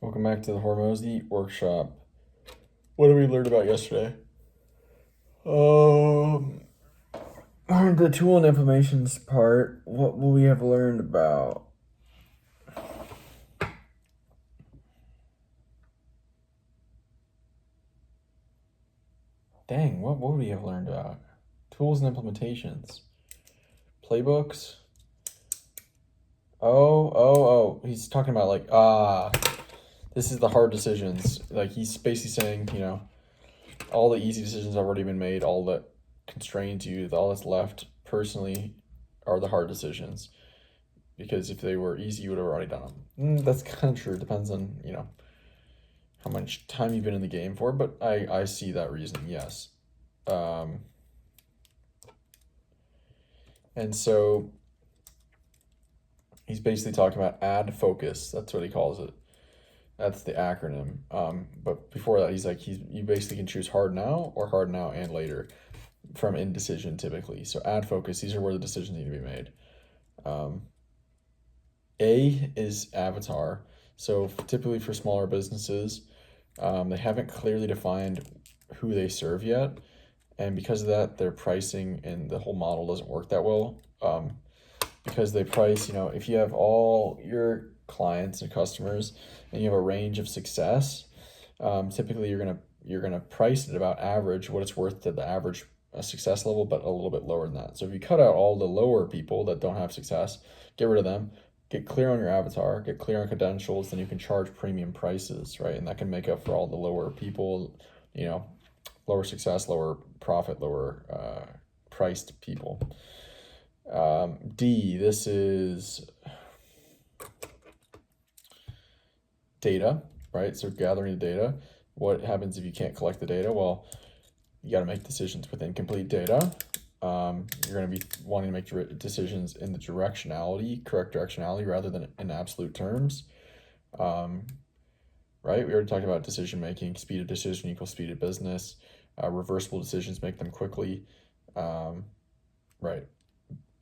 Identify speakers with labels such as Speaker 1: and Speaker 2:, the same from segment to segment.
Speaker 1: Welcome back to the Hormozi workshop. What did we learn about yesterday? Um, the tool and implementations part. What will we have learned about? Dang, what would we have learned about? Tools and implementations. Playbooks. Oh. He's talking about this is the hard decisions. Like he's basically saying, all the easy decisions have already been made, all that constrains you, all that's left personally are the hard decisions. Because if they were easy, you would have already done them. That's kind of true. It depends on, how much time you've been in the game for, but I see that reasoning, yes. And so he's basically talking about add focus. That's what he calls it. That's the acronym. But before that, he's like, you basically can choose hard now or hard now and later from indecision typically. So add focus. These are where the decisions need to be made. A is avatar. So typically for smaller businesses, they haven't clearly defined who they serve yet. And because of that, their pricing and the whole model doesn't work that well. Because they price, if you have all your clients and customers and you have a range of success, typically you're gonna price it about average, what it's worth to the average success level, but a little bit lower than that. So if you cut out all the lower people that don't have success, get rid of them, get clear on your avatar, get clear on credentials, then you can charge premium prices, right? And that can make up for all the lower people, lower success, lower profit, lower priced people. D, this is data, right? So gathering the data. What happens if you can't collect the data? Well, you got to make decisions with incomplete data. You're going to be wanting to make decisions in the correct directionality, rather than in absolute terms. Right? We already talked about decision making. Speed of decision equals speed of business. Reversible decisions, make them quickly. Right.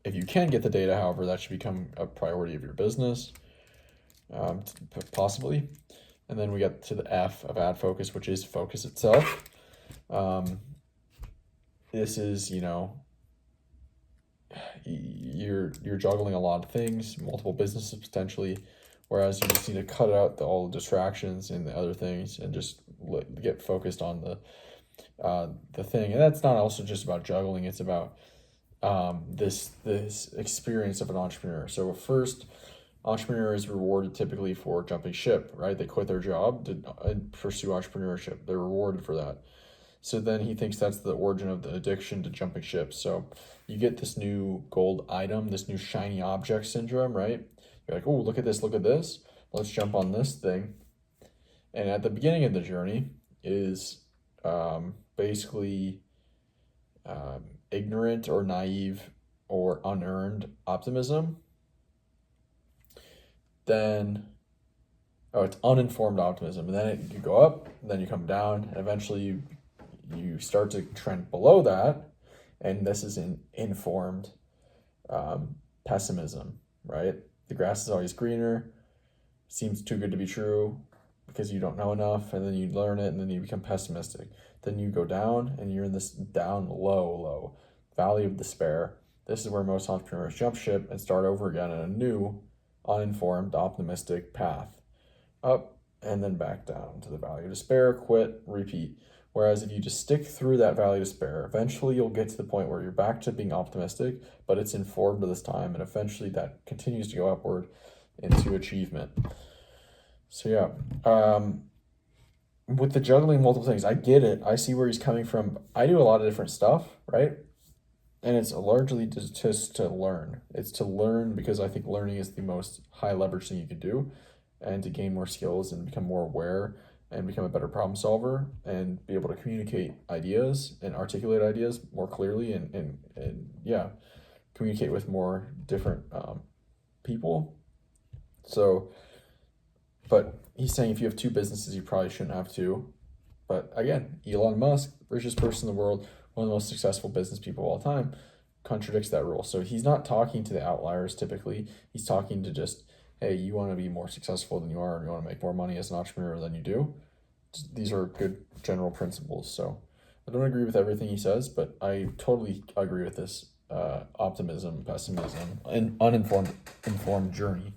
Speaker 1: If you can get the data, however, that should become a priority of your business, possibly. And then we get to the F of add focus, which is focus itself. This is, you're juggling a lot of things, multiple businesses potentially, whereas you just need to cut out all the distractions and the other things and just get focused on the thing. And that's not also just about juggling, it's about this experience of an entrepreneur. So first, entrepreneur is rewarded typically for jumping ship, right? They quit their job to pursue entrepreneurship. They're rewarded for that. So then he thinks that's the origin of the addiction to jumping ship. So you get this new gold item, this new shiny object syndrome, right? You're like, oh, look at this, let's jump on this thing. And at the beginning of the journey is basically ignorant or naive or unearned optimism. Then, it's uninformed optimism. And then you go up, and then you come down, and eventually you start to trend below that. And this is informed pessimism, right? The grass is always greener, seems too good to be true because you don't know enough, and then you learn it, and then you become pessimistic. Then you go down, and you're in this down low valley of despair. This is where most entrepreneurs jump ship and start over again in a new, uninformed, optimistic path. Up and then back down to the valley of despair, quit, repeat. Whereas if you just stick through that valley of despair, eventually you'll get to the point where you're back to being optimistic, but it's informed this time, and eventually that continues to go upward into achievement. So yeah, with the juggling multiple things, I get it. I see where he's coming from. I do a lot of different stuff, right? And it's largely just to learn. It's to learn because I think learning is the most high leverage thing you could do, and to gain more skills and become more aware and become a better problem solver and be able to communicate ideas and articulate ideas more clearly and yeah, communicate with more different people. So, but he's saying if you have two businesses, you probably shouldn't have two. But again, Elon Musk, richest person in the world, one of the most successful business people of all time, contradicts that rule. So he's not talking to the outliers typically. He's talking to just hey, you want to be more successful than you are, and you want to make more money as an entrepreneur than you do. These are good general principles. So I don't agree with everything he says, but I totally agree with this optimism, pessimism, and informed journey.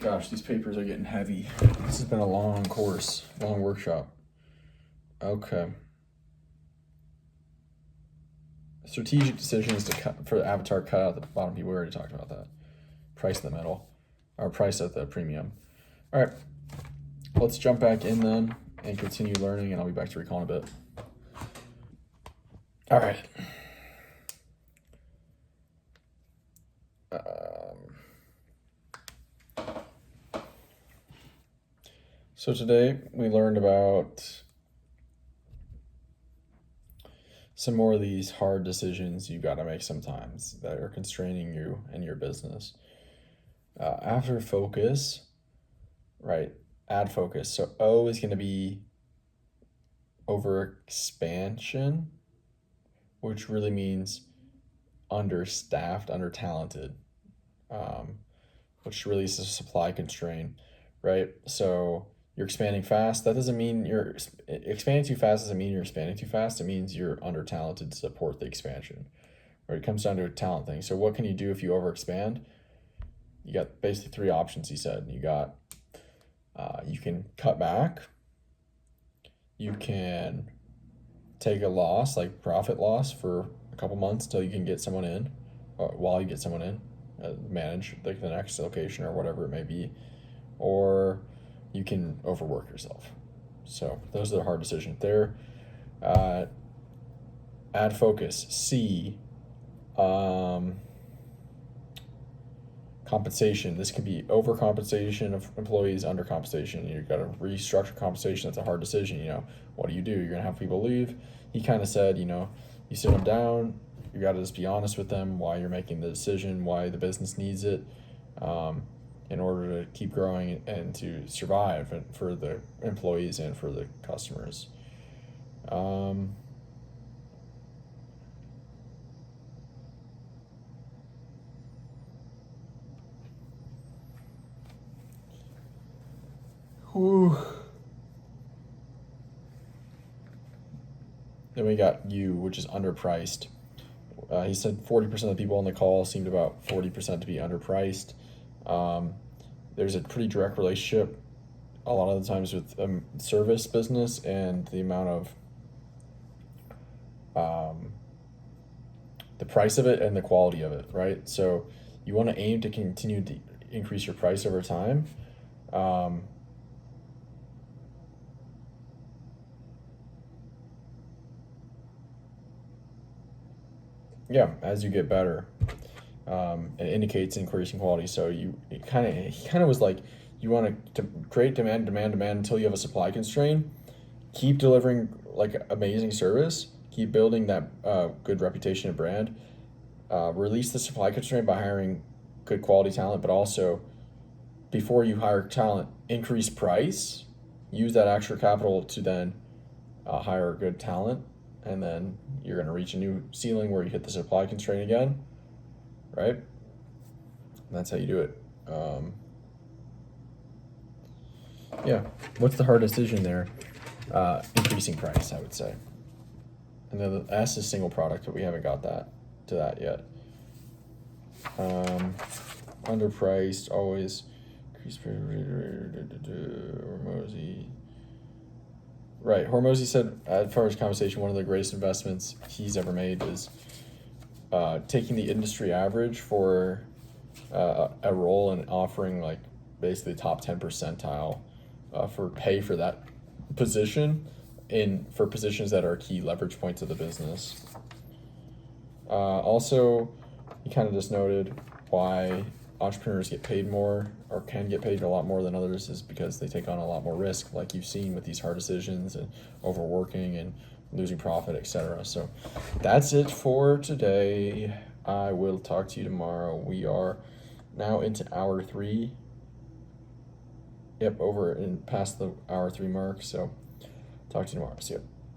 Speaker 1: Gosh, these papers are getting heavy. This has been a long course, long workshop. Okay. Strategic decision is to cut for the avatar, cut out the bottom people. We already talked about that. Price in the middle, or price at the premium. All right, let's jump back in then and continue learning, and I'll be back to recall in a bit. All right. So today we learned about some more of these hard decisions you got to make sometimes that are constraining you and your business. After focus, right? Add focus. So O is going to be over expansion, which really means understaffed, under talented, which really is a supply constraint, right? So you're expanding fast. That doesn't mean you're expanding too fast. Doesn't mean you're expanding too fast. It means you're under talented to support the expansion. Right? It comes down to a talent thing. So what can you do if you overexpand? You got basically three options. He said you got you can cut back. You can take a loss, like profit loss, for a couple months till you can get someone in, or while you get someone in, manage like the next location or whatever it may be, or you can overwork yourself. So those are the hard decisions there. Add focus. C. Compensation. This could be overcompensation of employees, undercompensation. You've got to restructure compensation. That's a hard decision. What do? You're going to have people leave. He kind of said, you sit them down. You got to just be honest with them why you're making the decision, why the business needs it, in order to keep growing and to survive, and for the employees and for the customers. Whew. Then we got U, which is underpriced. He said 40% of the people on the call seemed about 40% to be underpriced. There's a pretty direct relationship a lot of the times with service business and the amount of the price of it and the quality of it, right? So you want to aim to continue to increase your price over time. As you get better, it indicates increasing quality. So he kind of was like, you want to create demand until you have a supply constraint. Keep delivering like amazing service. Keep building that good reputation and brand. Release the supply constraint by hiring good quality talent, but also before you hire talent, increase price. Use that extra capital to then hire good talent, and then you're going to reach a new ceiling where you hit the supply constraint again, right? And that's how you do it. What's the hard decision there? Increasing price, I would say. And then the S is single product, but we haven't got to that yet. Underpriced, always. Hormozi. Right, Hormozi said, as far as conversation, one of the greatest investments he's ever made is taking the industry average for a role and offering like basically top 10 percentile for pay for that position for positions that are key leverage points of the business. Also, he kind of just noted why entrepreneurs get paid more or can get paid a lot more than others is because they take on a lot more risk, like you've seen with these hard decisions and overworking and losing profit, etc. So that's it for today. I will talk to you tomorrow. We are now into hour 3. Yep, over and past the hour 3 mark. So talk to you tomorrow. See you.